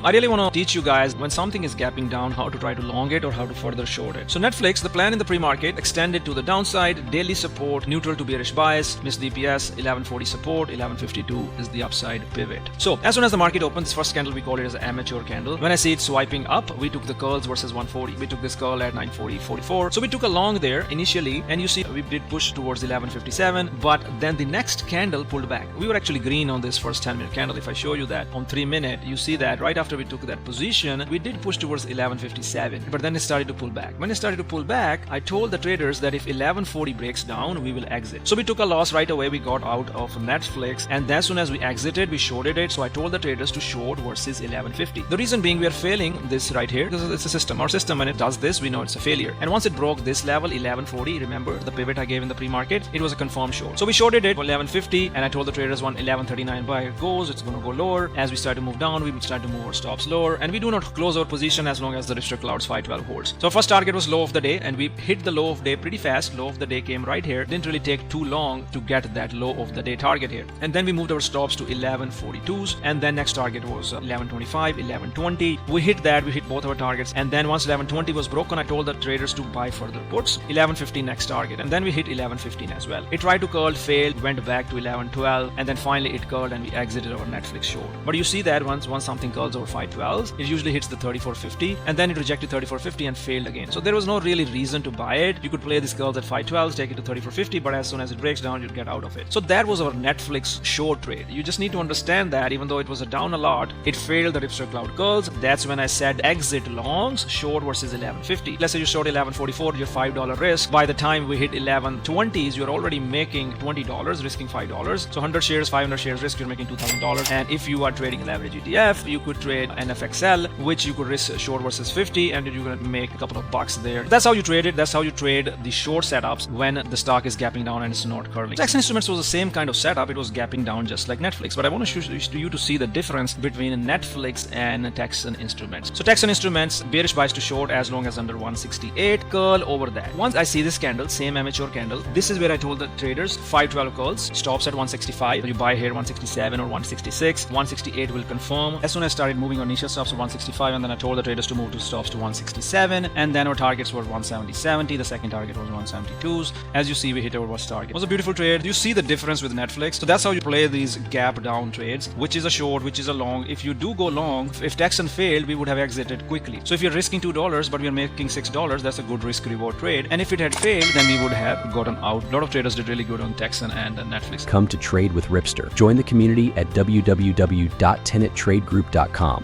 I really want to teach you guys when something is gapping down, how to try to long it or how to further short it. So Netflix, the plan in the pre-market, extended to the downside, daily support, neutral to bearish bias, missed DPS, 1140 support, 1152 is the upside pivot. So as soon as the market opens, this first candle we call it as an amateur candle. When I see it swiping up, we took the curls versus 140. We took this curl at 940.44. So we took a long there initially, and you see we did push towards 1157, but then the next candle pulled back. We were actually green on this first 10-minute candle. If I show you that on 3-minute, you see that right after we took that position, we did push towards 1157, but then it started to pull back. When it started to pull back, I told the traders that if 1140 breaks down, we will exit. So we took a loss right away. We got out of Netflix, and then as soon as we exited, we shorted it. So I told the traders to short versus 1150. The reason being we are failing this right here because it's a system. Our system, when it does this, we know it's a failure. And once it broke this level, 1140, remember the pivot I gave in the pre-market, it was a confirmed short. So we shorted it for 1150, and I told the traders when 1139 by it goes, it's going to go lower. As we start to move down, we will start to move our stops lower, and we do not close our position as long as the Ripster clouds 512 holds. So our first target was low of the day, and we hit the low of day pretty fast. Low of the day came right here. Didn't really take too long to get that low of the day target here. And then we moved our stops to 1142s, and then next target was 1125, 1120. We hit that, we hit both our targets, and then once 1120 was broken, I told the traders to buy further puts. 1115 next target, and then we hit 1115 as well. It tried to curl, failed, went back to 1112, and then finally it curled and we exited our Netflix short. But you see that once something curls over 512, it usually hits the 3450, and then it rejected 3450 and failed again. So there was no really reason to buy it. You could play these curls at 512, take it to 3450, but as soon as it breaks down, you'd get out of it. So that was our Netflix short trade. You just need to understand that even though it was down a lot, it failed the Ripster cloud curls. That's when I said exit longs, short versus 1150. Let's say you short 1144, your $5 risk. By the time we hit 1120s, you're already making $20, risking $5. So 100 shares, 500 shares risk, you're making $2,000. And if you are trading a leverage ETF, you could trade NFLX, which you could risk short versus 50, and you're going to make a couple of bucks there. That's how you trade it. That's how you trade the short setups when the stock is gapping down and it's not curling. Text Instruments was the same kind of setup. It was gapping down just like Netflix, but I want to show you to see the difference between Netflix and Texan Instruments. So Texan Instruments, bearish bias to short as long as under 168, curl over that. Once I see this candle, same amateur candle, this is where I told the traders 512 curls, stops at 165. You buy here 167 or 166, 168 will confirm. As soon as I started moving on niche stops to 165, and then I told the traders to move to stops to 167, and then our targets were 170, the second target was 172s. As you see, we hit our first target. It was a beautiful trade. You see the difference with Netflix. So that's how you play these gap down trades, which is a short, which is a long. If you do go long, if Texan failed, we would have exited quickly. So if you're risking $2 but we're making $6, that's a good risk reward trade. And if it had failed, then we would have gotten out. A lot of traders did really good on Texan and Netflix. Come to trade with Ripster. Join the community at www.tenettradegroup.com.